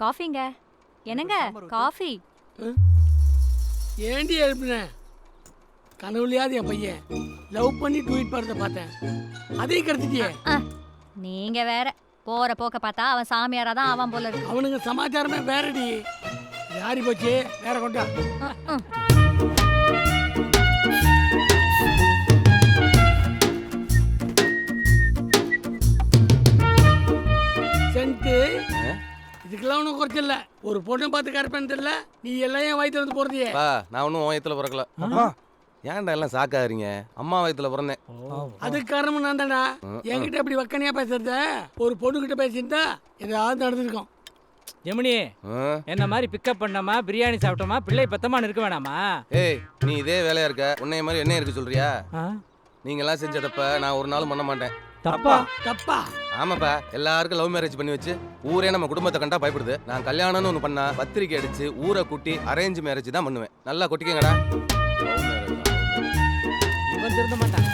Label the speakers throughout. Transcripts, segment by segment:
Speaker 1: காஃபிங்க. என்னங்க காஃபி?
Speaker 2: ஏண்டி எழுப்பின? கனவுலையாவது என் பையன் லவ் பண்ணி ட்வீட் படத்தை பார்த்தேன், அதையும் கருத்துட்டியே.
Speaker 1: நீங்க வேற போற போக்க பார்த்தா அவன் சாமியாரா தான் அவன் போல இருக்கு.
Speaker 2: அவனுங்க சமாச்சாரமே வேறடி. யாரி போச்சு, வேற கொண்டா. சென்ட்டு இதுக்கெல்லாம் ஒன்றும் குறைச்சல. ஒரு பொண்ணை பார்த்து கரெக்ட் தெரியல, நீ எல்லாம் என் வயிற்றுல வந்து போறதையே.
Speaker 3: நான் ஒன்றும் வயிற்றுல பிறக்கல. ஏன்டா எல்லாம் சாக்காதீங்க, அம்மா வயிற்றுல பிறந்தேன்.
Speaker 2: அதுக்கு காரணம் நான் தானடா. என்கிட்ட இப்படி வக்கனையா பேசுறத ஒரு பொண்ணுகிட்ட பேசியிருந்தா ஏதாவது நடந்திருக்கும்.
Speaker 4: ஜெமினி, என்ன மாதிரி பிக்கப் பண்ணாமா, பிரியாணி சாப்பிட்டோமா, பிள்ளை பத்தமானு இருக்க வேணாமா?
Speaker 3: ஏய், நீ இதே வேலையா இருக்க, உன்னைய மாதிரி என்ன இருக்கு சொல்றியா? நீங்க எல்லாம் செஞ்ச தப்ப நான் ஒரு நாள் பண்ண மாட்டேன்.
Speaker 4: தப்பா?
Speaker 2: தப்பா?
Speaker 3: ஆமாப்பா, எல்லாருக்கும் லவ் மேரேஜ் பண்ணி வச்சு ஊரே நம்ம குடும்பத்தை கண்டா பயப்படுது. நான் கல்யாணம்னு ஒன்று பண்ணா பத்திரிக்கை அடிச்சு ஊரை கூட்டி அரேஞ்ச் மேரேஜ் தான் பண்ணுவேன். நல்லா கொட்டிக்கங்கடா.
Speaker 4: இவன் திருந்த மாட்டான்.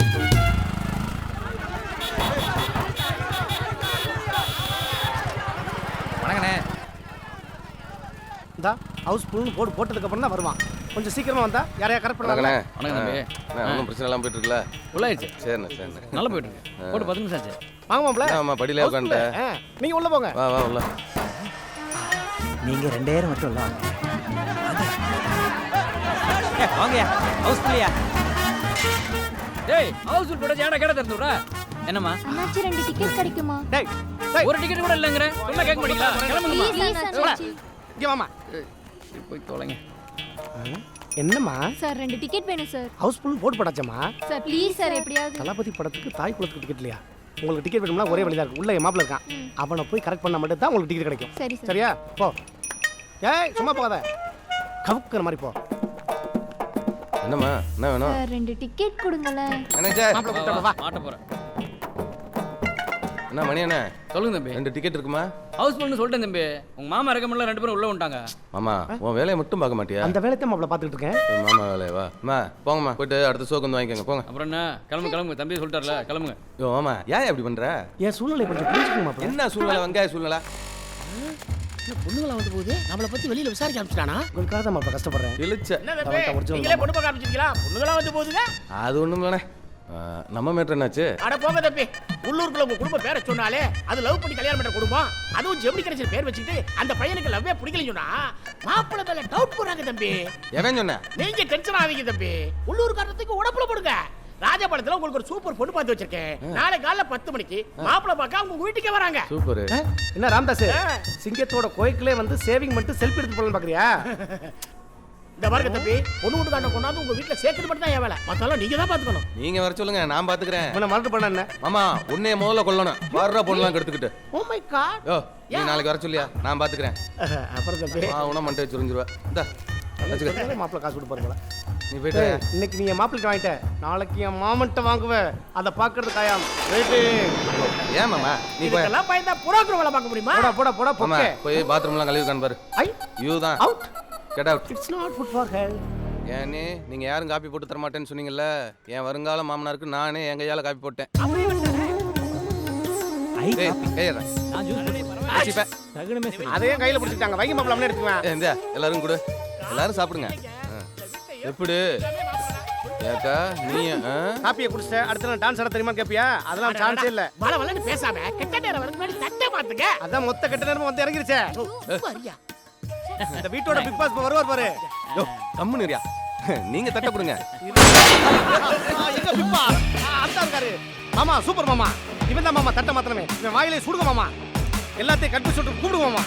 Speaker 5: வணங்கண்ணே. இந்த ஹவுஸ் ஃபுல்னு போட்டதுக்கு அப்புறம் தான் வருவான். கொஞ்சம் சீக்கிரமா வந்தா யாரையா கரெக்ட் பண்ணலாம்ண்ணே.
Speaker 3: வணக்கம் தம்பி. ஒன்றும் பிரச்சனை எல்லாம் போயிட்டு இருக்குல்ல?
Speaker 5: உள்ளாயிடுச்சு.
Speaker 3: சரிண்ணே சரிண்ணே.
Speaker 5: நல்லா போயிட்டு இருக்கு. போட்டு 10 நிமிஷம் ஆச்சு. வாங்க மாப்ள.
Speaker 3: ஆமா, படியில உட்காந்துட்டேன்.
Speaker 5: நீங்க உள்ள போங்க.
Speaker 3: வா வா உள்ள.
Speaker 5: நீங்க 2 நேரம் மட்டும் உள்ள வாங்க.
Speaker 4: வாங்கயா, ஹவுஸ் ஃபுல்லியா? டேய், ஹவுஸ் ஃபுல் போட ஏன்டா கேட திறந்துடா? என்னம்மா?
Speaker 6: அண்ணாச்சி 2 டிக்கெட் கிடைக்குமா?
Speaker 5: டேய்,
Speaker 4: ஒரு டிக்கெட் கூட இல்லங்கற. சொன்னா கேட்க மாட்டீங்களா? கிளம்புங்கம்மா.
Speaker 6: ப்ளீஸ் அண்ணாச்சி.
Speaker 5: இங்க வாமா.
Speaker 4: போய் தொலைங்க.
Speaker 5: என்னம்மா?
Speaker 6: சார் 2 டிக்கெட் வேணும் சார்.
Speaker 5: ஹவுஸ் ஃபுல் போட் போடாச்சம்மா.
Speaker 6: சார் ப்ளீஸ் சார் எப்படியாவது.
Speaker 5: தலபதி படத்துக்கு தாய் குலத்துக்கு டிக்கெட் இல்லையா? உங்களுக்கு டிக்கெட் வேணும்னா ஒரே வழியா இருக்கு. உள்ள என் மாப்ள இருக்கான். அவனை போய் கரெக்ட் பண்ணா மட்டும் தான் உங்களுக்கு டிக்கெட் கிடைக்கும்.
Speaker 6: சரி சார்.
Speaker 5: சரியா? போ. ஏய், சும்மா போகாத. கவுக்குற மாதிரி போ.
Speaker 3: என்னம்மா, என்ன வேணும்?
Speaker 6: Sir 2 ticket கொடுங்களே.
Speaker 3: மேனேஜர்,
Speaker 5: மாப்ள கூப்பிட்டு வா.
Speaker 4: மாட்ட போறேன்.
Speaker 3: என்ன மணி என்ன?
Speaker 4: சொல்லுங்க தம்பி.
Speaker 3: 2 டிக்கெட் இருக்குமா?
Speaker 4: ஹவுஸ் ஃபுல்னு சொல்லிட்டேன் தம்பி. உங்க மாமா ரெக்கமெண்ட்ல 2 பேரும் உள்ள வந்துட்டாங்க.
Speaker 3: மாமா, உன் வேலையை மட்டும் பார்க்க மாட்டியா?
Speaker 5: அந்த வேலையை மாப்ள பாத்துக்கிட்டு இருக்கேன்.
Speaker 3: மாமா வேலையை வா. அம்மா போங்கம்மா, போயிட்டு அடுத்த ஷோக்கு வந்து வாங்கிக்கோங்க. போங்க.
Speaker 4: அப்புறம் என்ன? கிளம்புங்க தம்பி சொல்லிட்டார்ல, கிளம்புங்க.
Speaker 3: யோ மாமா, ஏன் அப்படி பண்ற?
Speaker 5: என் சூழ்நிலை கொஞ்சம் புரிஞ்சுக்கணும் மாப்ள.
Speaker 3: என்ன சூழ்நிலை? வெங்காய சூழ்நிலை.
Speaker 2: பொண்ணுங்களா வந்து போகுது, நம்மளை பத்தி வெளியில விசாரிக்க ஆரம்பிச்சிட்டானா?
Speaker 5: உங்களுக்காக தான் மாப்ள கஷ்டப்படுறேன்.
Speaker 3: இழுச்ச.
Speaker 2: நீங்களே பொண்ணு பார்க்க ஆரம்பிச்சிருக்கீங்களா? பொண்ணுங்களா வந்து போகுதுங்க.
Speaker 3: அது ஒண்ணும் இல்லைண்ணே. நம்ம மேட்டர் என்னாச்சு?
Speaker 2: அட போங்க தம்பி, உள்ளூருக்குள்ள உங்க குடும்ப பேரை சொன்னாலே அது லவ் பண்ணி கல்யாணம் பண்ற குடும்பம். அதுவும் ஜெமினி கணேசன் பேர் வச்சுட்டு அந்த பையனுக்கு லவ்வே பிடிக்கலன்னு சொன்னா மாப்பிள்ளை மேல டவுட் போறாங்க தம்பி.
Speaker 3: எவன் சொன்ன?
Speaker 2: நீங்க டென்ஷன் ஆவீங்க தம்பி. உள்ளூர்காரத்துக்கு உடப்புல போடுங்க. ராஜபாளையத்துல உங்களுக்கு ஒரு சூப்பர் பொண்ணு பார்த்து வச்சிருக்கேன். நாளை காலைல 10 மணிக்கு மாப்பிள்ளை பார்க்க உங்க வீட்டுக்கே வராங்க.
Speaker 3: சூப்பர்.
Speaker 5: என்ன ராம்தாஸ், சிங்கத்தோட கோயிலுக்குள்ளே வந்து சேவிங் பண்ணிட்டு செல்ஃபி எடுத்து போலாம் பாக்குறியா?
Speaker 2: இந்த பாருங்க தம்பி, பொண்ணு வீட்டுக்காரனை கொண்டாந்து உங்க வீட்டுல சேர்த்துட்டு மட்டும் தான் என் வேலை. மத்தெல்லாம் நீங்க தான் பாத்துக்கணும்.
Speaker 3: நீங்க வர சொல்லுங்க, நான் பாத்துக்கிறேன்.
Speaker 5: இவனை மறந்து பண்ண என்ன?
Speaker 3: மாமா, உன்னைய முதல்ல கொல்லணும். வர்ற பொண்ணுலாம் கெடுத்துக்கிட்டு.
Speaker 2: Oh my God.
Speaker 3: யோ, நீ நாளைக்கு வர சொல்லியா? நான் பாத்துக்கிறேன்.
Speaker 5: அப்புறம் தம்பி
Speaker 3: உன மண்டை வச்சுருந்துருவா. இந்தா வச்சுக்க.
Speaker 5: மாப்பிள்ளை காசு கொடுத்து பாருங்களா?
Speaker 3: நீ போயிட்டு
Speaker 5: இன்னைக்கு நீ என் மாப்பிள்ளைக்கு வாங்கிட்ட, நாளைக்கு என் மாமன்ட்ட வாங்குவேன். அதை பாக்குறது காயாம்.
Speaker 3: ஏன் மாமா நீ போய்
Speaker 2: இதெல்லாம் பயந்தா புரோக்கர் வேலை பார்க்க முடியுமா?
Speaker 5: போடா போடா போடா
Speaker 3: மாமா
Speaker 5: போக்கே.
Speaker 3: போய் பாத்ரூம்லாம் கழுவி காண் பாரு.
Speaker 5: ஐ
Speaker 3: யூ தான்
Speaker 5: out.
Speaker 3: Get out.
Speaker 5: It's not food for health.
Speaker 3: ஏனே நீங்க யாரும் காப்பி போட்டு தர மாட்டேன்னு சொன்னீங்கல்ல, என் வருங்கால மாமனாருக்கு நானே என் கையால காப்பி போட்டேன். ஏய் கையறா.
Speaker 4: நான் ஜூஸ்
Speaker 3: ஆச்சிப்ப.
Speaker 4: தகுனமே சரி.
Speaker 5: அதே கையில பிடிச்சிட்டாங்க. வைங்க மாப்பிள்ளை அப்படியே எடுத்துக்குவேன்.
Speaker 3: இந்த எல்லாரும் கொடு. எல்லாரும் சாப்பிடுங்க. எப்படி ஏக்கா நீ
Speaker 5: காப்பியை குடிச்சிட்ட அடுத்த நாள் டான்ஸ் ஆட தெரியுமா கேப்பியா? அதெல்லாம் சான்ஸே இல்ல.
Speaker 2: வள வளன்னு பேசாம கெட்ட நேரம் வரதுக்கு முன்னாடி தட்டை பாத்துங்க.
Speaker 5: அதான் மொத்த கெட்ட நேரமும் வந்து இறங்கிருச்சே.
Speaker 2: வரியா?
Speaker 5: இந்த வீட்டோட பிக் பாஸ் வருவார் பாரு.
Speaker 3: யோ கம்முன்னு இருயா. நீங்க தட்ட கொடுங்க.
Speaker 5: எங்க பிக் பாஸ்? அந்த இருக்காரு. மாமா சூப்பர் மாமா. இவன் தான் மாமா தட்ட மாத்தனமே. இவன் வாயிலே சுடுங்க மாமா. எல்லாத்தையும் கட் பண்ணி சுட்டு கூப்பிடுங்க மாமா.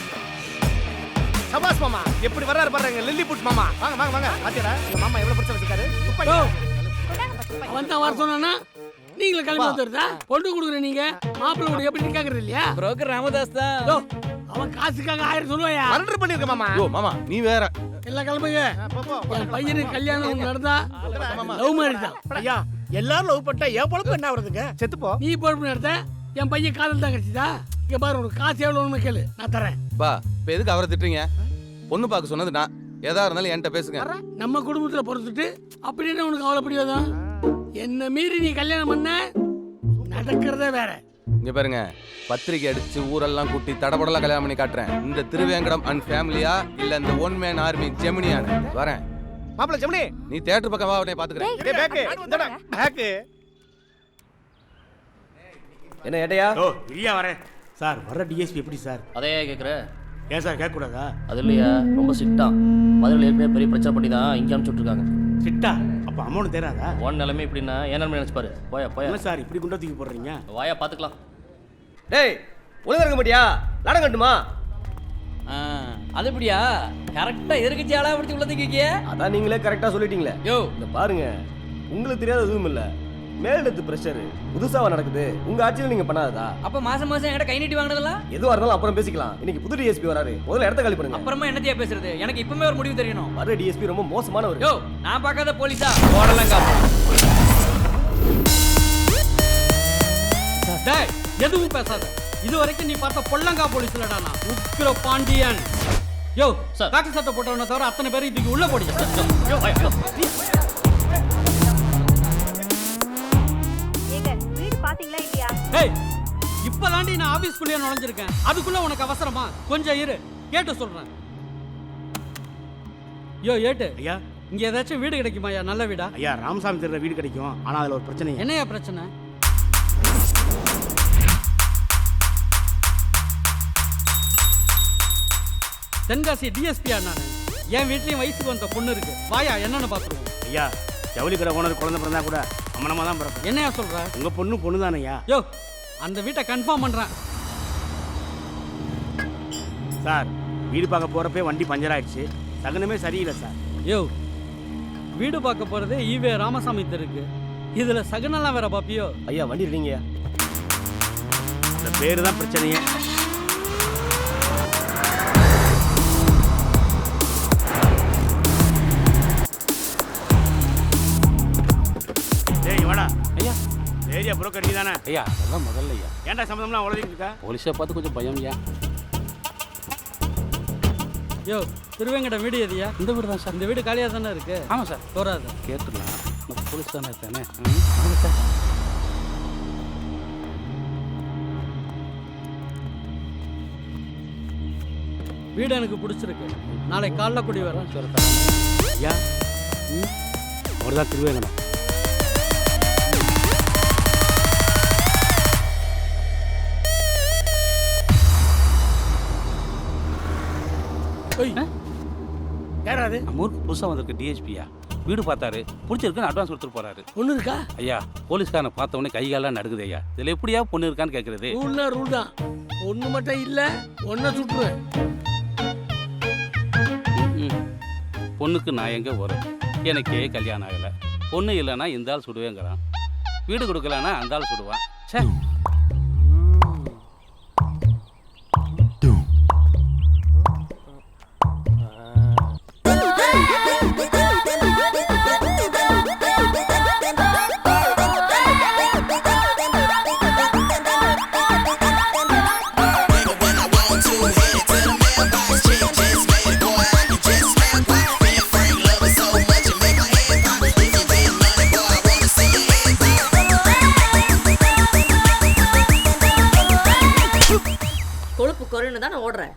Speaker 5: சபாஸ் மாமா. எப்படி வர்றாரு பாருங்க லில்லி புட் மாமா. வாங்க வாங்க வாங்க. பாத்தியாடா எங்க மாமா எவ்வளவு பிரச்சனை வச்சிருக்காரு.
Speaker 2: அவன் தான் வர சொன்னா நீங்களும் கிளம்பி வந்துடுறதா? பொண்ணு கொடுக்குற நீங்க மாப்பிள்ளை கூட எப்படி கேக்குறது இல்லையா?
Speaker 4: புரோக்கர் ராமதாஸ் தான்.
Speaker 2: யோ, அவன் காசுக்காக 1000 சொல்லுவாயா?
Speaker 5: மர்டர் பண்ணிருக்க மாமா.
Speaker 3: யோ மாமா நீ வேற.
Speaker 2: எல்லாம் கிளம்புங்க. என் பையனுக்கு கல்யாணம் நடந்தா லவ் மேரேஜ் தான். ஐயா எல்லாரும் லவ் பண்ணிட்டா என் பொழப்பு என்ன ஆகுறதுங்க?
Speaker 5: செத்து போ.
Speaker 2: நீ பொழப்பு நடத்த என் பையன் காதல் தான் கிடைச்சதா? இங்க பாரு, உனக்கு காசு எவ்வளவுன்னு கேளு, நான் தரேன்.
Speaker 3: பா இப்ப எதுக்கு அவரை திட்டுறீங்க? பொண்ணு பார்க்க சொன்னது நான். ஏதா இருந்தாலும் என்கிட்ட பேசுங்க.
Speaker 2: நம்ம குடும்பத்துல பொறுத்துட்டு அப்படின்னு உனக்கு அவ்வளவு பிடிவாதம். என்ன மீறி நீ கல்யாணம் பண்ண நடக்கிறதே வேற.
Speaker 3: இங்க பாருங்க, பத்திரிக்கை அடிச்சு ஊரெல்லாம் கூட்டி தடபடலாம் கல்யாணம் பண்ணி காட்டுறேன். இந்த திருவேங்கடம் அண்ட் ஃபேமிலியா இல்ல இந்த ஒன் மேன் ஆர்மி ஜெமினியான்னு வரேன்.
Speaker 5: மாப்பிள்ள ஜெமினி,
Speaker 3: நீ தியேட்டர் பக்கம் வா, உடனே பாத்துக்கிறேன்.
Speaker 5: டேய் பேக்கு, இந்தடா பேக்கு.
Speaker 7: என்ன ஏட்டையா?
Speaker 2: ஓ இல்லையா வரேன் சார். வர டிஎஸ்பி எப்படி சார்?
Speaker 7: அதே கேட்குற?
Speaker 2: ஏன் சார் கேட்கக்கூடாதா?
Speaker 7: அது இல்லையா, ரொம்ப ஸ்ட்ரிக்டா. மதுரையில் ஏற்கனவே பெரிய பிரச்சனை பண்ணி தான் இங்கே அனுப்பிச்சுட்ருக்காங்க.
Speaker 2: சிட்டா அப்போ அமௌண்ட் தேராதா?
Speaker 7: ஒன் நிலைமை இப்படின்னா என்ன நினைச்சு பாரு. போயா போயா.
Speaker 2: என்ன சார் இப்படி குண்டை தூக்கி போடுறீங்க?
Speaker 7: வாயா பார்த்துக்கலாம்.
Speaker 5: டேய் ஒழுங்கா இருக்க மாட்டியா? லாடம் கட்டுமா?
Speaker 8: அது எப்படியா கரெக்டா எதிர்கட்சி ஆளா பிடிச்சி உள்ள தூக்கிக்கிய?
Speaker 5: அதான் நீங்களே கரெக்டா சொல்லிட்டீங்களே.
Speaker 8: யோ
Speaker 5: இந்த பாருங்க, உங்களுக்கு தெரியாத எதுவும் இல்ல. மேலெடுத்து பிரஷர் புதுசாவா நடக்குது. உங்க ஆட்சியில் நீங்க பண்ணாததா?
Speaker 8: அப்ப மாசம் மாசம் என்கிட்ட கை நீட்டி வாங்கினதெல்லாம்
Speaker 5: எதுவா இருந்தாலும் அப்புறம் பேசிக்கலாம். இன்னைக்கு புது டிஎஸ்பி வராரு, முதல்ல இடத்த காலி பண்ணுங்க.
Speaker 8: அப்புறமா என்னத்தையா பேசுறது? எனக்கு இப்பவுமே ஒரு முடிவு தெரியணும்.
Speaker 5: வர டிஎஸ்பி ரொம்ப மோசமானவர்.
Speaker 8: யோ நான் பார்க்காத போலீஸா ஓடலங்க. டேய் எதுவும் பேசாத. இது வரைக்கும் நீ பார்த்த பொல்லங்கா போலீஸ் இல்லடா, நான் உக்கிர பாண்டியன். யோ
Speaker 7: சார்.
Speaker 8: காக்கி சட்டை போட்டவனை தவிர அத்தனை பேரும் இதுக்கு உள்ள போடி.
Speaker 7: யோ வாயா, யோ.
Speaker 8: ஏய் இப்பதாண்டி நான் ஆபீஸ்க்குள்ளே நுழைஞ்சிருக்கேன். அதுக்குள்ள உனக்கு அவசரமா? கொஞ்சம் இரு, கேட்டு சொல்றேன். யோ ஏட்டு,
Speaker 2: ஐயா
Speaker 8: இங்க ஏதாச்சும் வீடு கிடைக்குமாயா? நல்ல வீடா?
Speaker 2: ஐயா ராமசாமி தெருல வீடு கிடைக்கும். ஆனா அதுல ஒரு பிரச்சனை.
Speaker 8: என்னையா பிரச்சனை? தென்காசி டிஎஸ்பியா நானு. என் வீட்லயும் வயசுக்கு வந்த பொண்ணு இருக்கு. வாயா என்னன்னு பாத்துருவோம்.
Speaker 2: ஐயா ஜவுளி கடை ஓனர் குழந்தை பிறந்தா கூட அம்மனமா தான் பிறக்கும்.
Speaker 8: என்னையா சொல்ற?
Speaker 2: உங்க பொண்ணு தானேயா?
Speaker 8: யோ அந்த வீட்டை கன்ஃபார்ம் பண்றேன்.
Speaker 2: சார் வீடு பார்க்க போறப்பே வண்டி பஞ்சர் ஆயிடுச்சு. சகனமே சரியில்லை சார்.
Speaker 8: யோ வீடு பார்க்க போறதே ஈவே ராமசாமி தெருக்கு. இதுல சகனெல்லாம் வேற பாப்பியோ?
Speaker 5: ஐயா வண்டி இருக்கீங்கயா?
Speaker 2: அந்த பேரு தான் பிரச்சனையே. டேய் வாடா.
Speaker 9: ஐயா
Speaker 2: ஏரியா புரோக்கர் நீ தானே?
Speaker 9: ஐயா அதெல்லாம் முதல்ல ஐயா.
Speaker 2: ஏன்டா சம்மந்தம்லாம் உளறிட்டு இருக்கா?
Speaker 9: போலீஸை பார்த்து கொஞ்சம் பயம் ஐயா.
Speaker 8: யோ திருவேங்கடம் வீடு எதியா?
Speaker 9: இந்த வீடு தான் சார்.
Speaker 8: இந்த வீடு காலியா தானே இருக்கு?
Speaker 9: ஆமாம் சார்.
Speaker 8: போறாது.
Speaker 9: கேட்டுடலாம். நம்ம போலீஸ் தானே தானே. வாங்க சார்.
Speaker 8: வீடு எனக்கு பிடிச்சிருக்கு. நாளைக்கு காலைல குடி வரேன்.
Speaker 2: ஐயா அவர் தான் திருவேங்கடம். யாராவது?
Speaker 9: நம்ம ஊருக்கு புதுசாக வந்திருக்கு டிஎஸ்பியா. வீடு பார்த்தாரு, பிடிச்சிருக்குன்னு அட்வான்ஸ் கொடுத்துட்டு போறாரு.
Speaker 2: பொண்ணு இருக்கா?
Speaker 9: ஐயா போலீஸ்காரனை பார்த்த உடனே கை காலெல்லாம் நடுக்குது ஐயா. இதில் எப்படியா பொண்ணு இருக்கான்னு கேட்குறது?
Speaker 2: ரூல்னா ரூல் தான். பொண்ணு மட்டும் இல்ல ஒன்ன சுட்டுருவேன்.
Speaker 9: பொண்ணுக்கு நான் எங்கே வரும்? எனக்கே கல்யாணம் ஆகலை. பொண்ணு இல்லைன்னா இந்த ஆள் சுடுவேங்கிறான். வீடு கொடுக்கலன்னா அந்த ஆள் சுடுவான். சே.
Speaker 10: கொழுப்பு குறையணும் தான் நான் ஓடுறேன்.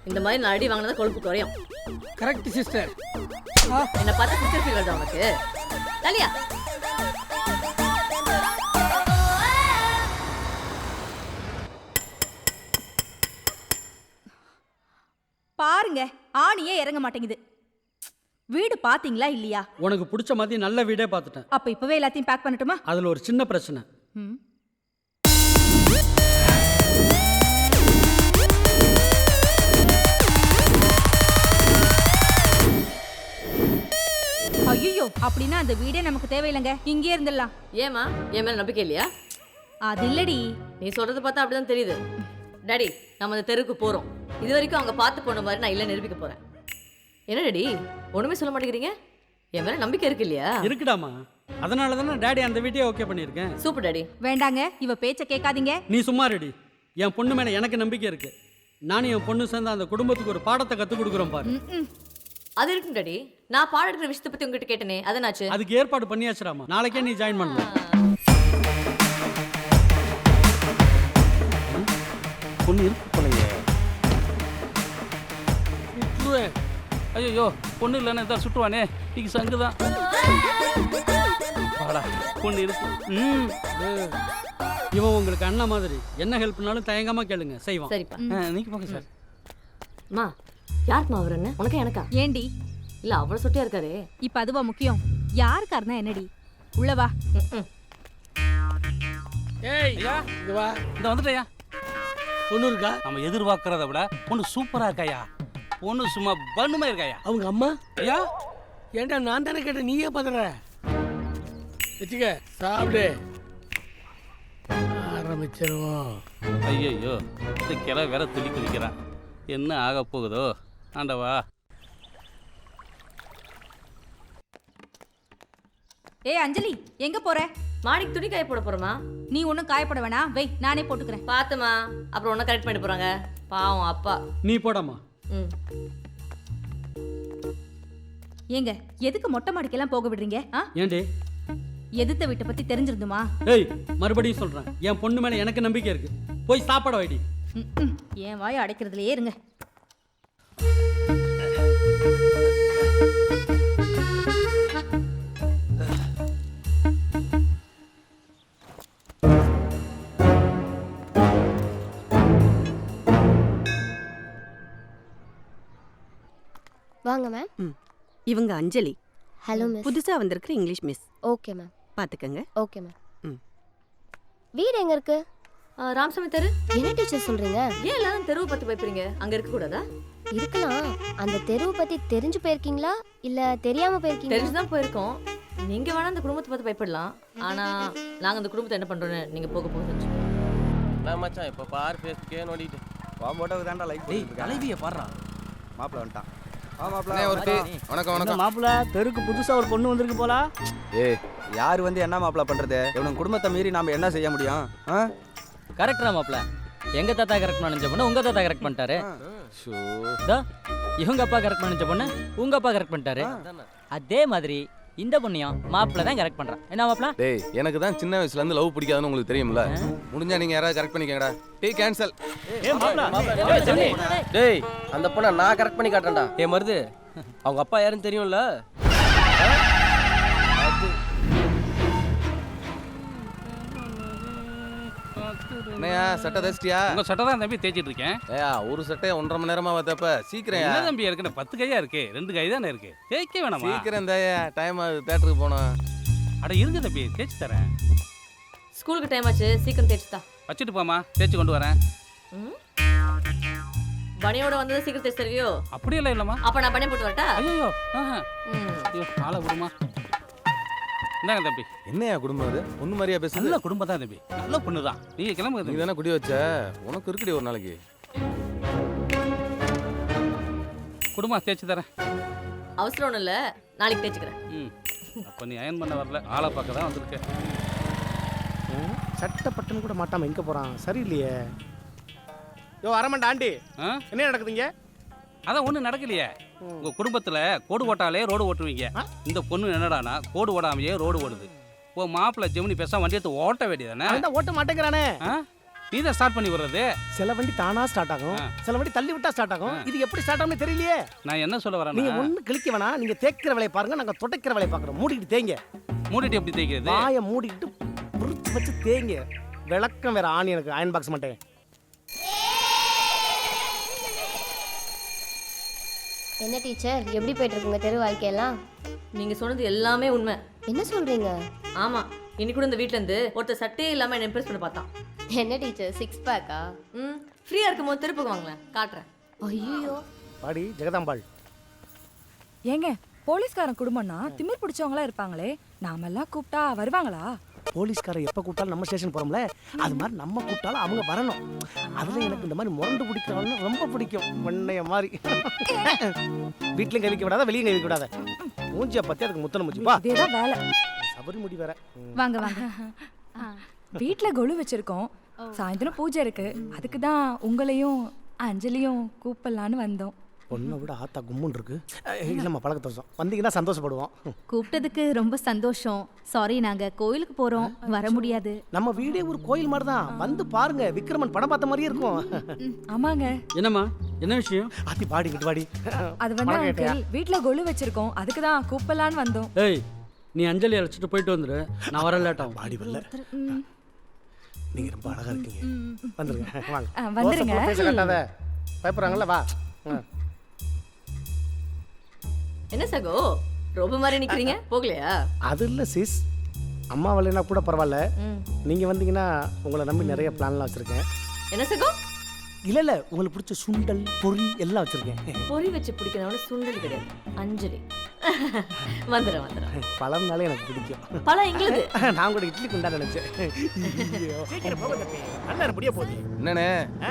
Speaker 10: இந்த மாதிரி நான் அடி வாங்கினதா கொழுப்பு குறையும்.
Speaker 8: Correct sister.
Speaker 10: என்ன பார்த்தா சிஸ்டர் ஃபீல் வருதா உனக்கு? தலியா
Speaker 11: பாருங்க, ஆணியே இறங்க மாட்டேங்குது. வீடு பாத்தீங்களா இல்லையா?
Speaker 8: உனக்கு பிடிச்ச மாதிரி நல்ல வீடே பார்த்துட்டேன்.
Speaker 11: அப்ப இப்பவே எல்லாத்தையும் பேக் பண்ணட்டுமா?
Speaker 8: அதுல ஒரு சின்ன பிரச்சனை.
Speaker 11: ஐயோ, அப்படின்னா அந்த வீடே நமக்கு தேவையில்லைங்க. இங்கே இருந்துடலாம்.
Speaker 10: ஏமா என் மேல நம்பிக்கை இல்லையா?
Speaker 11: அது இல்லடி.
Speaker 10: நீ சொல்றது பார்த்தா அப்படிதான் தெரியுது. டாடி நம்ம அந்த தெருவுக்கு போறோம். இது வரைக்கும் அவங்க பார்த்து போன மாதிரி நான் இல்ல நிரூபிக்க போறேன். என்ன டாடி ஒண்ணுமே சொல்ல மாட்டேங்கிறீங்க? என் மேல நம்பிக்கை இருக்கு இல்லையா?
Speaker 8: இருக்குடாமா. அதனால தானே டாடி அந்த வீட்டையே ஓகே பண்ணியிருக்கேன்.
Speaker 10: Super daddy.
Speaker 11: வேண்டாங்க, இவ பேச்ச கேட்காதீங்க.
Speaker 8: நீ சும்மா ரெடி. என் பொண்ணு மேல எனக்கு நம்பிக்கை இருக்கு. நானும் என் பொண்ணு சேர்ந்து அந்த குடும்பத்துக்கு ஒரு பாடத்தை கற்றுக் கொடுக்குறோம் பாரு.
Speaker 10: அது இருக்கும் டாடி. நான் பாடம் எடுக்கிற விஷயத்தை பத்தி உங்ககிட்ட கேட்டனே, அதனாச்சு?
Speaker 8: அதுக்கு ஏற்பாடு பண்ணியாச்சுராமா. நாளைக்கே நீ ஜாயின் பண்ணலாம்.
Speaker 5: இருக்கு போலயே. சுற்றுவேன்.
Speaker 9: ஐயோ பொண்ணு இல்லைன்னா இதான் சுட்டுவானே இன்னைக்கு சங்கு தான். பொண்ணு இருக்கு.
Speaker 8: இவன் உங்களுக்கு அண்ணன் மாதிரி என்ன ஹெல்ப்னாலும் தயங்காம கேளுங்க, செய்வான்.
Speaker 10: சரிப்பா.
Speaker 9: நீங்க போங்க சார்.
Speaker 10: அம்மா, யாருக்குமா அவர் என்ன? உனக்கா எனக்கா?
Speaker 11: ஏண்டி
Speaker 10: இல்ல அவ்வளவு சொட்டியா இருக்காரு.
Speaker 11: இப்ப அதுவா முக்கியம்? யாருக்காருனா என்னடி? உள்ள வா.
Speaker 8: ஏய்
Speaker 9: ஐயா
Speaker 8: இங்க வா.
Speaker 9: இந்த வந்துட்டயா.
Speaker 8: பொண்ணு இருக்கா?
Speaker 9: நம்ம எதிர்பார்க்கறத விட பொண்ணு சூப்பரா இருக்காயா. பொண்ணு சும்மா பண்ணுமா இருக்காயா.
Speaker 8: அவங்க அம்மா?
Speaker 9: ஐயா
Speaker 8: ஏன்டா நான் தானே கேட்டேன், நீயே பதற. வச்சுக்க, சாப்பிடு. ஆரம்பிச்சிருவோம்.
Speaker 9: ஐயோ இந்த கிளை வேற துளி குதிக்கிறான். என்ன ஆக போகுதோ ஆண்டவா.
Speaker 11: ஏய் அஞ்சலி, எங்க போற?
Speaker 10: மாடிக்கு துணி காய போட போறோமா?
Speaker 11: நீ ஒன்னும் காயப்பட வேணாம், வை நானே போட்டுக்கிறேன்.
Speaker 10: பாத்துமா, அப்புறம் ஒன்னும் கரெக்ட் பண்ணி போறாங்க. பாவம் அப்பா.
Speaker 8: நீ போடாமா.
Speaker 10: ம்.
Speaker 11: ஏங்க எதுக்கு மொட்டை மாடிக்கெல்லாம் போக விடுறீங்க?
Speaker 8: ஏண்டி?
Speaker 11: எதிர்த்த வீட்டை பத்தி தெரிஞ்சிருந்துமா?
Speaker 8: ஏய் மறுபடியும் சொல்றேன், என் பொண்ணு மேல எனக்கு நம்பிக்கை இருக்கு. போய் சாப்பாட வைடி.
Speaker 11: என் வாயை அடைக்கிறதுலயே இருங்க.
Speaker 6: வாங்க மேம்.
Speaker 12: இவங்க அஞ்சலி.
Speaker 6: Hello miss.
Speaker 12: புதுசா வந்திருக்கிற இங்கிலீஷ் மிஸ்.
Speaker 6: Okay ma'am.
Speaker 12: பாத்துக்கங்க.
Speaker 6: Okay ma'am. வீடு எங்க இருக்கு?
Speaker 10: ராமசாமி தெரு.
Speaker 6: என்ன டீச்சர் சொல்றீங்க?
Speaker 10: ஏன் எல்லாரும் தெருவை பத்தி பயப்படுறீங்க? அங்க இருக்க கூடாதா?
Speaker 6: இருக்கலாம். அந்த தெருவை பத்தி தெரிஞ்சு போயிருக்கீங்களா இல்ல தெரியாம போயிருக்கீங்களா?
Speaker 10: தெரிஞ்சுதான் போயிருக்கோம். நீங்க வேணா அந்த குடும்பத்தை பார்த்து பயப்படலாம். ஆனா நாங்க அந்த குடும்பத்தை என்ன பண்றோம்னு நீங்க போக போக தெரிஞ்சு.
Speaker 7: நான் மச்சான் இப்ப பார் ஃபேஸ்க்கே நோடிட்டு வா போட்டோக்கு தான்டா லைக் பண்ணிட்டு
Speaker 5: தலைவிய பாடுறா.
Speaker 3: மாப்பிள்ள வந்துட்டான். ஒரு டீ. வணக்கம் வணக்கம்.
Speaker 5: மாப்பிள்ள, தெருக்கு புதுசா ஒரு பொண்ணு வந்திருக்கு போல.
Speaker 3: ஏய் யார் வந்து என்ன மாப்பிள்ள பண்றது? இவனுக்கு குடும்பத்தை மீறி நாம என்ன செய்ய முடியும்?
Speaker 7: கரெக்டா மாப்ள. எங்க தாத்தா கரெக்ட் நினைச்ச பொண்ணு உங்க தாத்தா கரெக்ட் பண்ணிட்டாரு. இவங்க அப்பா கரெக்ட் நினைச்ச பொண்ணு உங்க அப்பா கரெக்ட் பண்ணிட்டாரு. அதே மாதிரி இந்த பொண்ணையும் மாப்பிள்ள தான் கரெக்ட் பண்றான். என்ன மாப்ள?
Speaker 3: டேய் எனக்கு தான் சின்ன வயசுல இருந்து லவ் பிடிக்காதுன்னு உங்களுக்கு தெரியும்ல. முடிஞ்சா நீங்க யாராவது கரெக்ட் பண்ணிக்கங்கடா. Tea cancel.
Speaker 7: டேய் அந்த பொண்ணை நான் கரெக்ட் பண்ணி காட்டுறேன்டா. ஏ மருது, அவங்க அப்பா யாருன்னு தெரியும்ல?
Speaker 3: என்னையா சட்டை தச்சிட்டியா?
Speaker 9: உங்க சட்டை தான் தம்பி தேய்ச்சிட்டு இருக்கேன்.
Speaker 3: ஏயா ஒரு சட்டையை 1.5 மணி நேரமா வந்தப்ப சீக்கிரம்.
Speaker 9: என்ன தம்பி இருக்கு? 10 கையா இருக்கு, 2 கை தானே இருக்கு. தேய்க்க வேணாமா?
Speaker 3: சீக்கிரம் தாயா, டைம் ஆகுது, தியேட்டருக்கு போனோம்.
Speaker 9: அட இருங்க தம்பி, தேய்ச்சி தரேன்.
Speaker 10: ஸ்கூலுக்கு டைம் ஆச்சு, சீக்கிரம் தேய்ச்சுதா.
Speaker 9: வச்சுட்டு போமா, தேய்ச்சி கொண்டு வரேன்.
Speaker 10: பனியோட வந்தது சீக்கிரம் தேய்ச்சி தருவியோ?
Speaker 9: அப்படியெல்லாம் இல்லம்மா.
Speaker 10: அப்ப நான் பனி போட்டு வரட்டா?
Speaker 9: ஐயோ ஆளை விடுமா. இந்தாங்க தம்பி.
Speaker 3: என்னையா குடும்பம் அது? பொண்ணு மாதிரியா பேசு.
Speaker 9: நல்ல குடும்பம் தான் தம்பி, நல்ல பொண்ணு தான். நீங்க கிளம்புங்க
Speaker 3: நீ
Speaker 9: தம்பி.
Speaker 3: தானே குடி வச்ச, உனக்கு இருக்குடி ஒரு நாளைக்கு.
Speaker 9: குடும்பம் தேய்ச்சி தரேன்.
Speaker 10: அவசரம் ஒன்றும் இல்லை, நாளைக்கு தேய்ச்சிக்கிறேன்.
Speaker 9: அப்போ நீ அயன் பண்ண வரல, ஆளை பார்க்க தான் வந்திருக்கேன்.
Speaker 5: சட்டை பட்டன் கூட மாட்டாம எங்க போறான்? சரியில்லையே. யோ அரமண்டா ஆண்டி, என்ன நடக்குதுங்க?
Speaker 9: அதான் ஒன்றும் நடக்கலையே. உங்க குடும்பத்துல கோடு ஓட்டாலே ரோடு ஓட்டுவீங்க. இந்த பொண்ணு என்னடானா கோடு ஓடாமையே ரோடு ஓடுது. ஓ மாப்பிள்ள ஜெமினி பேச வண்டி எடுத்து ஓட்ட வேண்டியதானே?
Speaker 5: ஓட்ட மாட்டேங்கிறானே.
Speaker 9: நீ தான் ஸ்டார்ட் பண்ணி விடுறது.
Speaker 5: சில வண்டி தானா ஸ்டார்ட் ஆகும், சில வண்டி தள்ளி விட்டா ஸ்டார்ட் ஆகும். இது எப்படி ஸ்டார்ட் ஆகும்னு தெரியலையே.
Speaker 9: நான் என்ன சொல்ல வரேன்?
Speaker 5: நீங்க ஒண்ணு கிளிக்க வேணாம், நீங்க தேய்க்கிற வேலையை பாருங்க, நாங்க துடைக்கிற வேலையை பாக்குறோம். மூடிட்டு தேய்ங்க.
Speaker 9: மூடிட்டு எப்படி தேய்க்கிறது?
Speaker 5: வாயை மூடிட்டு புடிச்சு வச்சு தேய்ங்க. விளக்கம் வேற ஆணி எனக்கு அயன் பாக்ஸ் மாட்டேன்.
Speaker 6: என்ன டீச்சர், எப்படி போயிட்டு இருக்குங்க தெரு வாழ்க்கையெல்லாம்?
Speaker 10: நீங்க சொன்னது எல்லாமே உண்மை.
Speaker 6: என்ன சொல்றீங்க?
Speaker 10: ஆமா, இன்னைக்கு கூட இந்த வீட்ல இருந்து ஒருத்தர் சட்டையே இல்லாம என்ன இம்ப்ரெஸ் பண்ண பார்த்தான்.
Speaker 6: என்ன டீச்சர், 6 பேக்கா?
Speaker 10: ஃப்ரீயா இருக்கும்போது திருப்பி வாங்களேன், காட்டுறேன்.
Speaker 6: ஐயோ
Speaker 5: பாடி ஜெகதாம்பாள்.
Speaker 11: ஏங்க போலீஸ்காரன் குடும்பம்னா திமிர் பிடிச்சவங்களா இருப்பாங்களே, நாமெல்லாம் கூப்பிட்டா வருவாங்களா?
Speaker 5: போலீஸ்கார எப்ப கூப்பிட்டாலும் நம்ம ஸ்டேஷன் போறோம்ல, அது மாதிரி நம்ம கூப்பிட்டாலும் அவங்க வரணும். அதுல எனக்கு இந்த மாதிரி முரண்டு பிடிக்கிறவங்க ரொம்ப பிடிக்கும். வெண்ணைய மாதிரி வீட்லயும் கை வைக்க விடாத, வெளியும் கை வைக்க விடாத. மூஞ்சிய பத்தி அதுக்கு முத்தன மூஞ்சிப்பா.
Speaker 11: இதேதான் வேலை.
Speaker 5: சபரி முடி வேற.
Speaker 11: வாங்க வாங்க. வீட்ல கொலு வச்சிருக்கோம், சாயந்தரம் பூஜை இருக்கு. அதுக்கு தான் உங்களையும் அஞ்சலியும் கூப்பிடலான்னு வந்தோம்.
Speaker 5: பொண்ணை விட ஆத்தா கும்முன்னு இருக்கு. இல்லம்மா பழக்க தோசம் வந்தீங்கன்னா சந்தோஷப்படுவோம்.
Speaker 1: கூப்பிட்டதுக்கு ரொம்ப சந்தோஷம். சாரி, நாங்க கோயிலுக்கு போறோம், வர முடியாது.
Speaker 5: நம்ம வீடே ஒரு கோயில் மாதிரி தான். வந்து பாருங்க, விக்ரமன் படம் பார்த்த மாதிரியே இருக்கும்.
Speaker 11: ஆமாங்க.
Speaker 8: என்னம்மா என்ன விஷயம்?
Speaker 5: ஆத்தி பாடி கிட்டு பாடி.
Speaker 11: அது வந்து அங்கிள் வீட்ல கொலு வச்சிருக்கோம், அதுக்கு தான் கூப்பிடலான்னு வந்தோம்.
Speaker 8: ஏய் நீ அஞ்சலி அழைச்சிட்டு போயிட்டு வந்துரு, நான் வர லேட்டாகும்.
Speaker 5: பாடி வரல. நீங்க ரொம்ப அழகா இருக்கீங்க. வந்துருங்க, வாங்க.
Speaker 11: வந்துருங்க.
Speaker 5: பேச கட்டாத, பயப்படுறாங்கல்ல, வா.
Speaker 10: என்ன சகோ ரொம்ப மாதிரி நிக்கிறீங்க, போகலையா?
Speaker 5: அது இல்ல சிஸ், அம்மா வரலைன்னா கூட பரவாயில்ல, நீங்க வந்தீங்கன்னா உங்களை நம்பி நிறைய பிளான்லாம் வச்சிருக்கேன்.
Speaker 10: என்ன சகோ?
Speaker 5: இல்ல இல்ல, உங்களுக்கு பிடிச்ச சுண்டல் பொரி எல்லாம் வச்சிருக்கேன்.
Speaker 10: பொரி வச்சு பிடிக்கிறவன சுண்டல் கிடையாது, அஞ்சலி. வந்துடுறேன்.
Speaker 5: பழம்னாலே எனக்கு பிடிக்கும்.
Speaker 10: பழம் எங்களுக்கு.
Speaker 5: நான் கூட இட்லி குண்டா நினைச்சேன்.
Speaker 2: சீக்கிரம் போக தம்பி, நல்லா முடிய போகுது.
Speaker 3: என்னண்ணே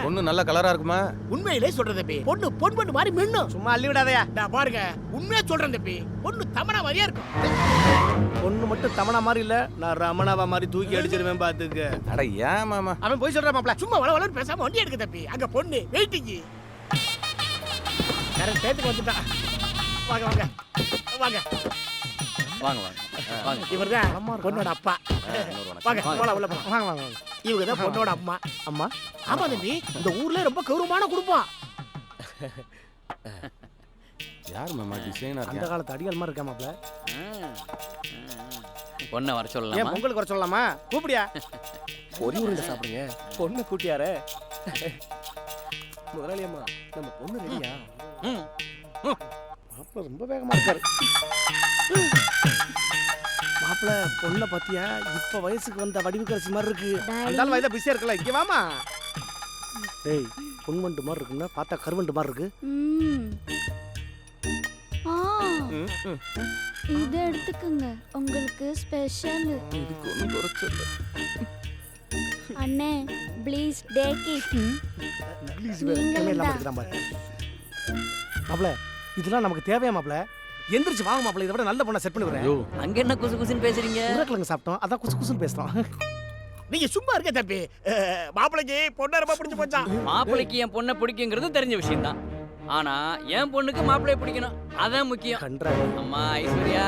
Speaker 3: பொண்ணு நல்ல கலரா இருக்குமா?
Speaker 2: உண்மையிலே சொல்றேன் தம்பி, பொண்ணு பொண்ணு மாதிரி மின்னும்.
Speaker 5: சும்மா அள்ளி விடாதயா.
Speaker 2: நான் பாருங்க, உண்மையா சொல்றேன் தம்பி, பொண்ணு தமனா மாதிரியா இருக்கும்.
Speaker 5: பொண்ணு மட்டும் தமனா மாதிரி இல்ல, நான் ரமணாவா மாதிரி தூக்கி அடிச்சிருவேன் பாத்துக்க.
Speaker 3: அட ஏன் மாமா?
Speaker 5: அவன் போய் சொல்றான் மாப்ள.
Speaker 2: சும்மா வள வளன்னு பேசாம வண்டி எடுக்க தம்பி, அங்க பொண்ணு வெயிட்டிங். கரெக்ட் டேத்துக்கு வந்துட்டா. வாங்க வாங்க வாங்க
Speaker 7: வாங்க வாங்க.
Speaker 2: இவர்தான் பொண்ணோட அப்பா. வாங்க போலாம், உள்ள போலாம்.
Speaker 5: வாங்க வாங்க.
Speaker 2: இவங்க தான் பொண்ணோட அம்மா.
Speaker 5: அம்மா?
Speaker 2: ஆமா தம்பி, இந்த ஊர்ல ரொம்ப கௌரவமான குடும்பம்.
Speaker 3: யார் மாமா டிசைனர்?
Speaker 5: அந்த காலத்து அடியால் மாதிரி இருக்கா மாப்ள.
Speaker 7: பொண்ணை வர
Speaker 5: ஏன்
Speaker 7: சொல்லலாமா?
Speaker 5: பொங்கலுக்கு வர சொல்லலாமா? கூப்பிடியா?
Speaker 3: பொரி உருண்டை சாப்பிடுங்க.
Speaker 5: பொண்ணு கூட்டியாரே. முதலாளி அம்மா, நம்ம பொண்ணு ரெடியா? மாப்ள ரொம்ப வேகமா இருக்காரு. மாப்ள பொண்ணை பாத்தியா? இப்ப வயசுக்கு வந்த வடிவுக்கரசி மாதிரி இருக்கு. அந்த வயதுல பிஸியா இருக்கல, இங்க வாமா. டேய், பொன்வண்டு மாதிரி இருக்குன்னா பார்த்தா கருவண்டு மாதிரி இருக்கு.
Speaker 6: இதை எடுத்துக்கங்க, உங்களுக்கு ஸ்பெஷல்.
Speaker 3: இதுக்கு ஒன்றும் குறைச்சல.
Speaker 6: அண்ணே ப்ளீஸ் டேக் இட்.
Speaker 5: மாப்ள இதெல்லாம் நமக்கு தேவையா மாப்ள? எந்திரிச்சு வாங்க மாப்ள, இதை விட நல்ல பொண்ணை செட் பண்ணி விடுறேன்.
Speaker 7: அங்க என்ன குசு குசுன்னு பேசுறீங்க?
Speaker 5: உருளைக்கிழங்கு சாப்பிட்டோம், அதான் குசு குசுன்னு பேசுறோம்.
Speaker 2: நீங்க சும்மா இருக்க தம்பி, மாப்பிளைக்கு பொண்ணை ரொம்ப பிடிச்சு போச்சான்.
Speaker 7: மாப்பிள்ளைக்கு என் பொண்ணை பிடிக்குங்கிறது தெரிஞ்ச விஷயம் தான். ஆனா என் பொண்ணுக்கு மாப்பிள்ளைய பிடிக்கணும், அதான் முக்கியம். அம்மா ஐஸ்வர்யா.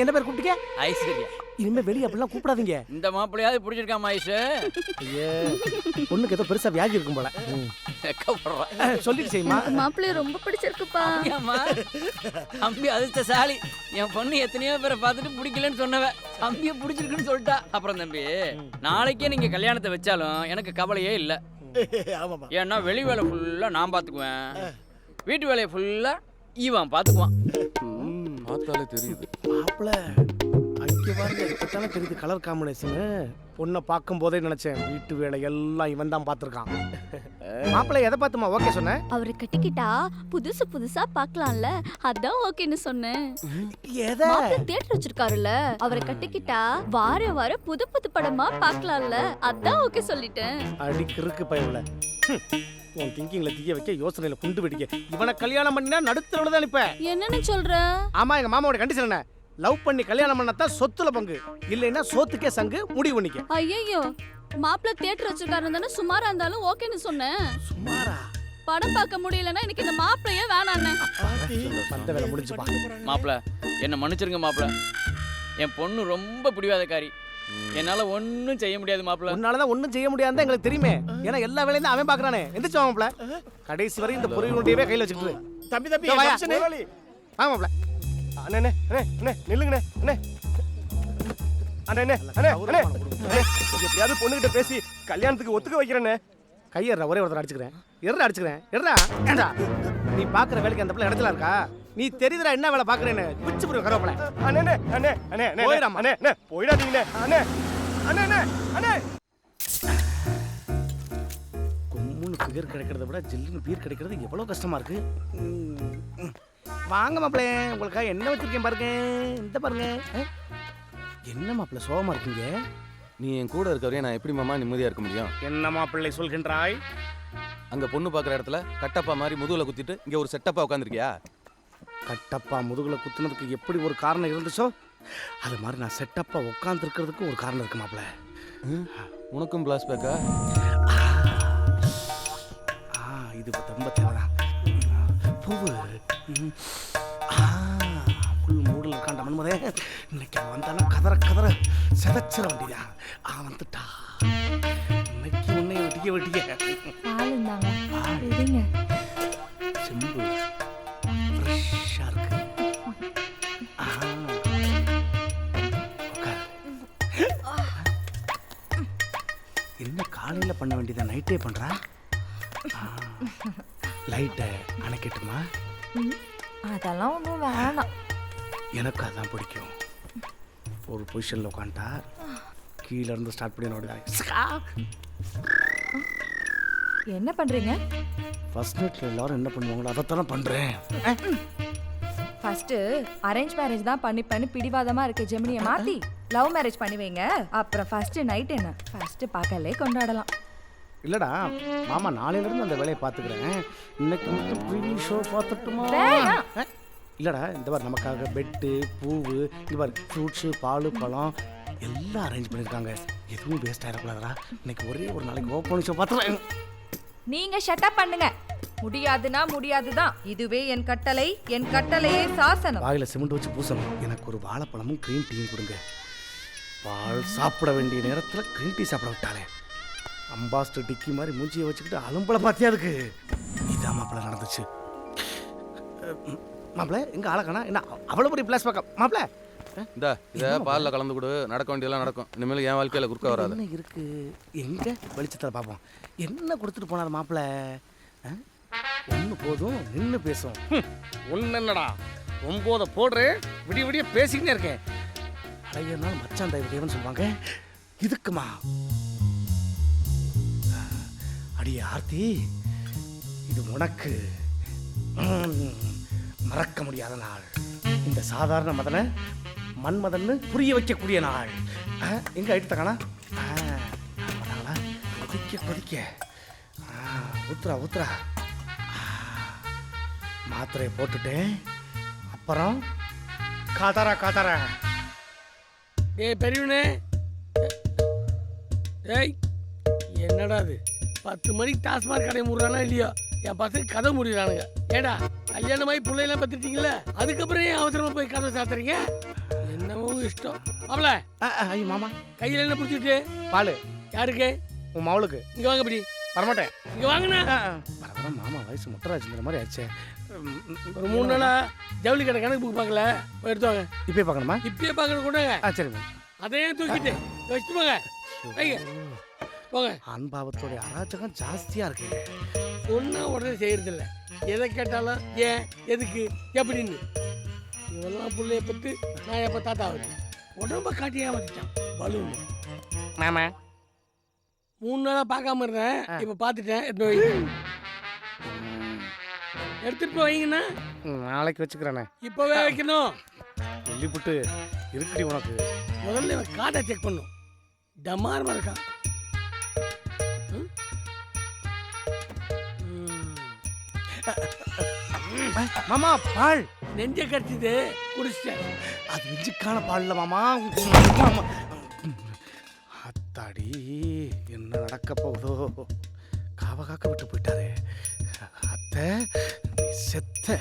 Speaker 5: என்ன பேர் கூப்பிட்டீங்க?
Speaker 7: ஐஸ்வர்யா.
Speaker 5: இனிமே வெளியே அப்படிலாம் கூப்பிடாதீங்க.
Speaker 7: இந்த மாப்பிள்ளையாவது பிடிச்சிருக்காமா ஐஷு?
Speaker 5: ஐயே, பொண்ணுக்கு ஏதோ பெருசா வியாதி இருக்கும் போல. சொல்லிட்டு செய்யுமா?
Speaker 6: மாப்பிள்ளைய ரொம்ப பிடிச்சிருக்குப்பா.
Speaker 7: தம்பி அதிர்ஷ்டசாலி. என் பொண்ணு எத்தனையோ பேரை பார்த்துட்டு பிடிக்கலன்னு சொன்னவ தம்பியை பிடிச்சிருக்குன்னு சொல்லிட்டா. அப்புறம் தம்பி, நாளைக்கே நீங்க கல்யாணத்தை வச்சாலும் எனக்கு கவலையே இல்ல. ஏன்னா வெளி வேலை ஃபுல்லா நான் பாத்துக்குவேன், வீட்டு வேலையை ஃபுல்லா இவன் பாத்துக்குவான்.
Speaker 3: பார்த்தாலே தெரியுது.
Speaker 5: மாப்பிள அங்கே பாருங்க, இப்பதானே தெரியுது கலர் காம்பினேஷன். பொண்ணை பார்க்கும் போதே நினைச்சேன் வீட்டு வேலை எல்லாம் இவன் தான் பார்த்துருக்கான். மாப்பிள்ளை எதை பார்த்துமா ஓகே சொன்னேன்?
Speaker 6: அவரை கட்டிக்கிட்டா புதுசு புதுசா பார்க்கலாம்ல, அதான் ஓகேன்னு சொன்னேன். தியேட்டர் வச்சிருக்காருல்ல, அவரை கட்டிக்கிட்டா வார வாரம் புது புது படமா பார்க்கலாம்ல, அதான் ஓகே சொல்லிட்டேன்.
Speaker 5: அடிக்கிருக்கு பயவுல. உன் திங்கிங்ல தீய வைக்க, யோசனையில குண்டு வெடிக்க. இவனை கல்யாணம் பண்ணினா நடுத்தரோட தான் நிப்ப.
Speaker 6: என்னன்னு சொல்ற?
Speaker 5: ஆமா, எங்க மாமாவோட கண்டிஷன் என்ன? லவ் பண்ணி கல்யாணம் பண்ணாதான் சொத்துல பங்கு, இல்லைன்னா சோத்துக்கே சங்கு, முடிவு பண்ணிக்க.
Speaker 6: ஐயோ, மாப்பிள்ள தியேட்டர் வச்சிருக்காரு தானே, சுமாரா இருந்தாலும் ஓகேன்னு சொன்னேன்.
Speaker 5: சுமாரா?
Speaker 6: படம் பார்க்க முடியலன்னா எனக்கு இந்த மாப்பிள்ளையே வேணாண்ணே.
Speaker 5: பந்த வேலை முடிஞ்சுப்பா.
Speaker 7: மாப்பிள்ள என்ன மன்னிச்சிருங்க மாப்பிள்ள, என் பொண்ணு ரொம்ப பிடிவாதக்காரி, என்னால ஒன்னும் செய்ய முடியாது மாப்பிள்ள.
Speaker 5: உன்னாலதான் ஒன்னும் செய்ய முடியாதுன்னு எங்களுக்கு தெரியுமே, ஏன்னா எல்லா வேலையும் தான் அவன் பாக்குறானே. எந்திரிச்சு மாப்பிள்ள, கடைசி வரை இந்த பொருள் உண்டியவே கையில வச்சுக்கிட்டு.
Speaker 2: தம்பி தம்பி
Speaker 5: வாங்க மாப்பிள்ள. அண்ணே அண்ணே அண்ணே நில்லுங்கண்ணே. அண்ணே அண்ணே அண்ணே அண்ணே அண்ணே, எப்படியாவது பொண்ணுகிட்ட பேசி கல்யாணத்துக்கு ஒத்துக்க வைக்கிறேன்னு. கையற ஒரே ஒருத்தர் அடிச்சுக்கிறேன். அடிச்சுக்கிறேன். ஏண்டா நீ பாக்குற வேலைக்கு அந்த பிள்ளை இடத்துல இருக்கா? நீ தெரியுதுடா என்ன வேலை பாக்குறேன்னு. பிச்சு புரியும் கருவேப்பிலை. அண்ணே அண்ணே அண்ணே அண்ணே போயிடாம அண்ணே அண்ணே போயிடாதீங்கண்ணே. அண்ணே அண்ணே அண்ணே அண்ணே கும்முன்னு ஃபிகர் கிடைக்கிறத விட ஜில்லுன்னு பீர் கிடைக்கிறது எவ்வளவு கஷ்டமா இருக்கு. வாங்க மாப்பிள்ளை, உங்களுக்காக என்ன வச்சிருக்கேன் பாருங்க. இந்த பாருங்க. என்ன மாப்பிள்ளை சோகமா இருக்கீங்க?
Speaker 3: நீ என் கூட இருக்கவரையே நான் எப்படி மாமா நிம்மதியா இருக்க முடியும்?
Speaker 5: என்ன மாப்பிள்ளை சொல்கின்றாய்?
Speaker 3: அங்க பொண்ணு பாக்குற இடத்துல கட்டப்பா மாதிரி முதுகுல குத்திட்டு இங்க ஒரு செட்டப்பா உட்காந்துருக்கியா?
Speaker 5: கட்டப்பா முதுகுல குத்துனதுக்கு எப்படி ஒரு காரணம் இருந்துச்சோ, அது மாதிரி நான் செட்டப்பா உட்கார்ந்து இருக்கிறதுக்கு ஒரு காரணம் இருக்கு மாப்பிள்ளை.
Speaker 3: உனக்கும் பிளாஸ் பேக்கா?
Speaker 5: இது ரொம்ப தேவைதான். பூவு ஃபுல் மூடில் இருக்காண்ட மன்மதே. இன்னைக்கு அவன் வந்தானா கதற கதற செதச்சிட வேண்டியதா. வந்துட்டா இன்னைக்கு உன்னை வெட்டிக்க
Speaker 11: பால் இருந்தாங்க இருங்க.
Speaker 5: செம்பு ஃப்ரெஷ்ஷாக இருக்கு. என்ன காலையில் பண்ண வேண்டியதை நைட்டே பண்ணுறா? லைட்டை அணைக்கட்டுமா?
Speaker 11: அதெல்லாம் ஒன்றும் வேணாம்.
Speaker 5: எனக்கு அதான் பிடிக்கும். ஒரு பொசிஷனில் உட்காந்துட்டா கீழே இருந்து ஸ்டார்ட் பண்ணி நோடுதான்.
Speaker 11: என்ன பண்றீங்க?
Speaker 5: ஃபர்ஸ்ட் நைட்டில் எல்லாரும் என்ன பண்ணுவாங்களோ அதைத்தானே பண்ணுறேன்.
Speaker 11: ஃபர்ஸ்ட் அரேஞ்ச் மேரேஜ் தான் பண்ணி பிடிவாதமா இருக்க ஜெமினியை மாத்தி லவ் மேரேஜ் பண்ணி வைங்க. அப்புறம் ஃபர்ஸ்ட் நைட் என்ன ஃபர்ஸ்ட் பகலே கொண்டாடலாம்.
Speaker 5: இல்லடா மாமா நாளையிலிருந்து அந்த வேலையை பார்த்துக்கிறேன். இன்னைக்கு மட்டும் ப்ரீ ஷோ பார்த்துட்டுமா? இல்லடா இந்த மாதிரி நமக்காக பெட்டு பூவு இந்த மாதிரி ஃப்ரூட்ஸு பால் பழம் எல்லாம் அரேஞ்ச் பண்ணியிருக்காங்க. எதுவும் வேஸ்ட் ஆகிடக்கூடாதுடா. இன்னைக்கு ஒரே ஒரு நாளைக்கு ஓப்பன் ஷோ பார்த்துறேன்.
Speaker 11: நீங்க ஷட்டப் பண்ணுங்க. முடியாதுன்னா முடியாதுதான். இதுவே என் கட்டளை, என் கட்டளையே சாசனம்.
Speaker 5: வாயில சிமெண்ட் வச்சு பூசணும். எனக்கு ஒரு வாழைப்பழமும் க்ரீன் டீயும் கொடுங்க. பால் சாப்பிட வேண்டிய நேரத்தில் க்ரீன் டீ சாப்பிட விட்டாலே அம்பாஸ்டர் டிக்கி மாதிரி மூஞ்சியை வச்சுக்கிட்டு அலும்பலை பார்த்தியா இருக்கு. இதான் மாப்பிள்ள நடந்துச்சு. மாப்பிள்ள எங்க ஆளக்கானா என்ன அவ்வளோ பெரிய பிளாஸ் பார்க்க மாப்பிள்ள
Speaker 3: இந்த இதை பாலில் கலந்து கொடு. நடக்க வேண்டியெல்லாம் நடக்கும். இனிமேல் என் வாழ்க்கையில் குறுக்க வராது.
Speaker 5: என்ன இருக்கு எங்க வெளிச்சத்தில் பார்ப்போம். என்ன கொடுத்துட்டு போனார் மாப்பிள்ள? ஒன்று போதும் நின்று பேசும். ஒன்று என்னடா 9 போடுறேன் விடிய விடிய பேசிக்கிட்டே இருக்கேன். அழகியனாலும் மச்சான் தயவு தேவன் சொல்லுவாங்க. இதுக்குமா அடியே ஆர்த்தி, இது உனக்கு மறக்க முடியாத நாள். இந்த சாதாரண மதனை மன்மதன்னு புரிய வைக்கக்கூடிய நாள். எங்க ஆயிட்டு தக்கானா கொதிக்க கொதிக்க ஊத்துறா ஊத்துறா. மாத்திரையை போட்டுட்டேன். அப்புறம் காத்தாரா காத்தாரா.
Speaker 2: ஏய் பெரியவனே, ஏய் என்னடா அது 10 மணிக்கு டாஸ்மாக் கடை மூடுறானா இல்லையோ என் பசங்க கதை முடிறானுங்க. ஏடா கல்யாணமாயி பிள்ளையெல்லாம் பத்துட்டீங்களா? அதுக்கப்புறம் ஏன் அவசரமா போய் கதை சாத்துறீங்க? என்னவோ இஷ்டம். அவள
Speaker 5: ஐயோ மாமா
Speaker 2: கையில் என்ன பிடிச்சிட்டு
Speaker 5: பால்
Speaker 2: யாருக்கு?
Speaker 5: உன் மவளுக்கு.
Speaker 2: இங்க வாங்க படி.
Speaker 5: வரமாட்டேன்.
Speaker 2: இங்க வாங்கண்ணா.
Speaker 5: பரவாயில்ல மாமா வயசு முட்டராஜ் மாதிரி ஆச்சு.
Speaker 2: ஒரு 3 நாளா ஜவுளி கடை கணக்கு புக் பார்க்கல, போய் எடுத்துவாங்க.
Speaker 5: இப்பயே பார்க்கணுமா?
Speaker 2: இப்பயே பார்க்கணும் கூடங்க.
Speaker 5: சரிம்மா.
Speaker 2: அதையே தூக்கிட்டு வச்சுட்டு போங்க. வைங்க போங்க.
Speaker 5: அன்பாவத்தோடைய அராஜகம் ஜாஸ்தியா இருக்கு.
Speaker 2: ஒன்னா உடனே செய்யறது இல்லை. எதை கேட்டாலும் ஏன் எதுக்கு எப்படின்னு. இவெல்லாம் பிள்ளைய பத்து நான் எப்போ தாத்தா ஆகுது உடம்ப காட்டி ஏமாத்திட்டான் பலூன்.
Speaker 5: மாமா
Speaker 2: 3 நாளா பார்க்காம இருந்தேன், இப்போ பார்த்துட்டேன். எடுத்து வைங்க. எடுத்துட்டு வைங்கண்ணா.
Speaker 5: நாளைக்கு வச்சுக்கிறேண்ணே.
Speaker 2: இப்போவே வைக்கணும்.
Speaker 5: வெள்ளிப்புட்டு இருக்குடி உனக்கு.
Speaker 2: முதல்ல இவன் காட்டை செக் பண்ணும். டமாரமா இருக்கான்.
Speaker 5: மாமா பால்
Speaker 2: நெஞ்ச கடிச்சது குடிச்சிட்டேன்.
Speaker 5: அது நெஞ்சுக்கான பால் இல்லை மாமா. அத்தாடி என்ன நடக்க போகுதோ. காவ காக்க விட்டு போயிட்டாரு. அத்தை நீ செத்த.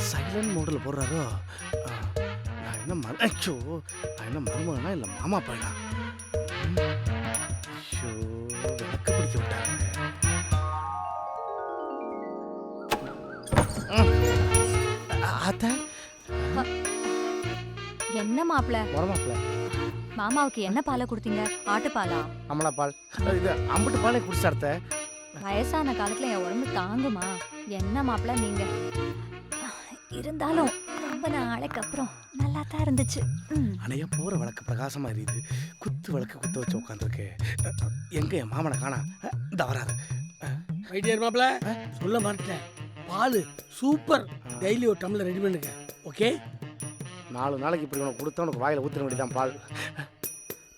Speaker 5: சைலண்ட் மோடில் போடுறாரோ. நான் என்ன மறைச்சோ, நான் என்ன மருமகனா இல்லை மாமா பையனா? ஐயோ விளக்க பிடிக்க விட்டாரு.
Speaker 1: என்ன மாப்பிள?
Speaker 5: வரமாப்பிள
Speaker 1: மாமாவுக்கு என்ன பாலை கொடுத்தீங்க? ஆட்டுப்பாலா?
Speaker 5: அமலா பால். இது அம்புட்டு பாலே குடிச்சார்த்த.
Speaker 1: வயசான காலத்துல என் உடம்பு தாங்குமா? என்ன மாப்பிள நீங்க? இருந்தாலும் ரொம்ப நாளைக்கு அப்புறம் நல்லா தான் இருந்துச்சு.
Speaker 5: அணைய போற விளக்கு பிரகாசமா எரியுது. குத்து விளக்கு குத்த வச்சு உட்காந்துருக்கு. எங்க என் மாமனை காணா? இந்த வராது.
Speaker 2: வைத்தியர் மாப்பிள சொல்ல மாட்டேன். பால் சூப்பர். டெய்லி ஒரு டம்ளர் ரெடி பண்ணுங்க. ஓகே
Speaker 5: 4 நாளைக்கு இப்படி உனக்கு கொடுத்தா உனக்கு வாயில ஊத்துற வேண்டியதான் பால்.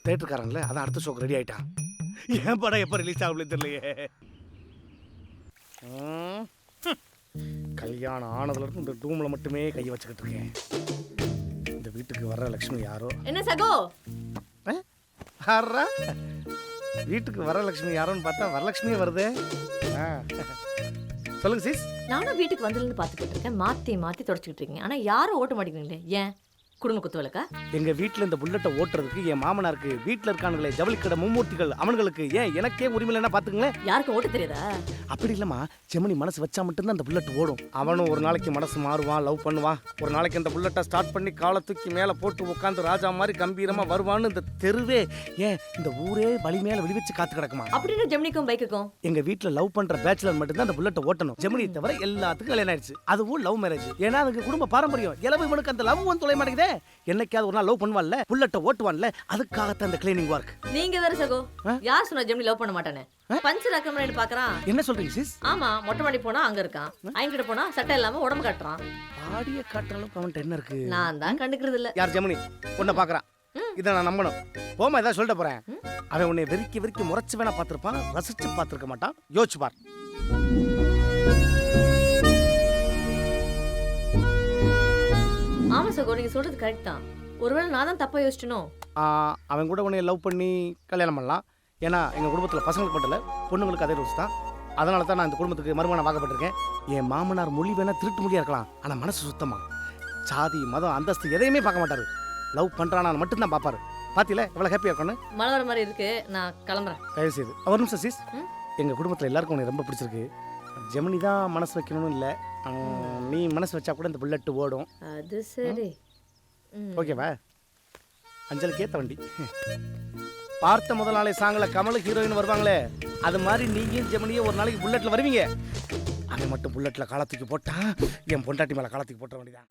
Speaker 5: தேட்டருக்காரன்ல அதான் அடுத்த ஷோக்கு ரெடி ஆயிட்டான். ஏன் படம் எப்போ ரிலீஸ் ஆகலன்னு தெரியலையே. கல்யாணம் ஆனதுலேருந்து இந்த ரூமில் மட்டுமே கையை வச்சுக்கிட்டு இருக்கேன். இந்த வீட்டுக்கு வர்ற லக்ஷ்மி யாரோ.
Speaker 10: என்ன சகோ?
Speaker 5: வீட்டுக்கு வரலட்சுமி யாரோன்னு பார்த்தா வரலட்சுமியே வருது. சொல்லுங்க சிஸ்.
Speaker 10: நானும் வீட்டுக்கு வந்ததுலேருந்து பார்த்துக்கிட்டு இருக்கேன், மாற்றி மாற்றி தொடச்சிக்கிட்டு இருக்கீங்க. ஆனால் யாரும் ஓட்ட மாட்டேங்கிறீங்களே, ஏன்? குடும்ப குத்து விளக்கா?
Speaker 5: எங்க வீட்டுல இந்த புல்லட்டை ஓட்டுறதுக்கு என் மாமனாருக்கு வீட்டுல இருக்கானுங்களே ஜவுளிக்கடை மும்மூர்த்திகள் அவனுங்களுக்கு ஏன் எனக்கே உரிமை இல்லைன்னா பாத்துக்கங்களேன்.
Speaker 10: யாருக்கும் ஓட்ட தெரியாதா?
Speaker 5: அப்படி இல்லம்மா, ஜெமினி மனசு வச்சா மட்டும்தான் அந்த புல்லட் ஓடும். அவனும் ஒரு நாளைக்கு மனசு மாறுவான், லவ் பண்ணுவான். ஒரு நாளைக்கு அந்த புல்லட்டை ஸ்டார்ட் பண்ணி காலை தூக்கி மேல போட்டு உட்காந்து ராஜா மாதிரி கம்பீரமா வருவான்னு இந்த தெருவே ஏன் இந்த ஊரே வழி மேல விழி வச்சு காத்து கிடக்குமா.
Speaker 10: அப்படின்னு ஜெமினிக்கும் பைக்குக்கும்
Speaker 5: எங்க வீட்டுல லவ் பண்ற பேச்சுலர் மட்டும்தான் அந்த புல்லட்டை ஓட்டணும். ஜெமினி தவிர எல்லாத்துக்கும் கல்யாணம் ஆயிடுச்சு. அதுவும் லவ் மேரேஜ். ஏன்னா அதுக்கு குடும்ப பாரம்பரியம். இளவு இவனுக்கு அந்த லவ் வந்து தொலை மாட்டேங்குதே. என்னைக்காவது ஒரு நாள் லவ் பண்ணுவான்ல, புல்லட்டை ஓட்டுவான்ல, அதுக்காகத்தான் அந்த கிளீனிங் ஒர்க்.
Speaker 10: நீங்க வேற சகோ, யார் சொன்னா ஜெமினி லவ் பண்ண மாட்டானே? பஞ்சர் அக்கம்ரேட் பாக்குறான்.
Speaker 5: என்ன சொல்றீங்க சிஸ்?
Speaker 10: ஆமா, மொட்டை மாடி போனா அங்க இருக்கான், ஐங்கிட்ட போனா சட்டை இல்லாம உடம்பு காட்டுறான்.
Speaker 5: பாடிய காட்டுற அளவுக்கு அவன்கிட்ட என்ன இருக்கு?
Speaker 10: நான் தான் கண்டுக்கிறது இல்ல.
Speaker 5: யார் ஜெமினி? உன்னை பாக்குறான், இதை நான் நம்பணும். போமா, ஏதாவது சொல்லிட்டு போறேன். அவன் உன்னை வெறிக்கி வெறிக்கி முறைச்சு வேணா பார்த்திருப்பான், ரசிச்சு பார்த்திருக்க மாட்டான். யோசிச்சு பார்.
Speaker 10: ஆமா சகோ, நீங்க சொல்றது கரெக்ட் தான். ஒருவேளை நான் தான் தப்பா யோசிச்சனும்.
Speaker 5: அவன் கூட உன்னை லவ் பண்ணி கல்யாணம் பண்ணலாம். ஏன்னா எங்கள் குடும்பத்தில் பசங்களுக்கு மட்டும் இல்லை, பொண்ணுங்களுக்கு அதே ரூல்ஸ் தான். அதனால தான் நான் இந்த குடும்பத்துக்கு மருமகனாக வாக்கப்பட்டிருக்கேன். என் மாமனார் மொழி வேணா திருட்டு மொழியாக இருக்கலாம், ஆனால் மனசு சுத்தமா. சாதி மதம் அந்தஸ்து எதையுமே பார்க்க மாட்டாரு. லவ் பண்ணுறானான்னு மட்டும்தான் பார்ப்பாரு. பாத்தியில எவ்வளோ ஹாப்பியாக இருக்கணும்.
Speaker 10: மழை வர மாதிரி இருக்கு, நான் கிளம்புறேன்.
Speaker 5: தயவு செய்து ஒரு நிமிஷம் சீஸ். எங்கள் குடும்பத்தில் எல்லாருக்கும் உனக்கு ரொம்ப பிடிச்சிருக்கு. ஜெமினி தான் மனசு வைக்கணும்னு இல்லை, நீ மனசு வச்சா கூட இந்த புல்லட்டு ஓடும்.
Speaker 10: அது சரி.
Speaker 5: ஓகேவா? அஞ்சலுக்கு ஏற்ற வண்டி. பார்த்த முதல் நாளை சாங்கில் கமல் ஹீரோயின் வருவாங்களே, அது மாதிரி நீங்களும் ஜெமினியும் ஒரு நாளைக்கு புல்லட்டில் வருவீங்க. அவன் மட்டும் புல்லட்டில் காலத்துக்கு போட்டான், என் பொண்டாட்டி மேலே காலத்துக்கு போட்ட வேண்டியதான்.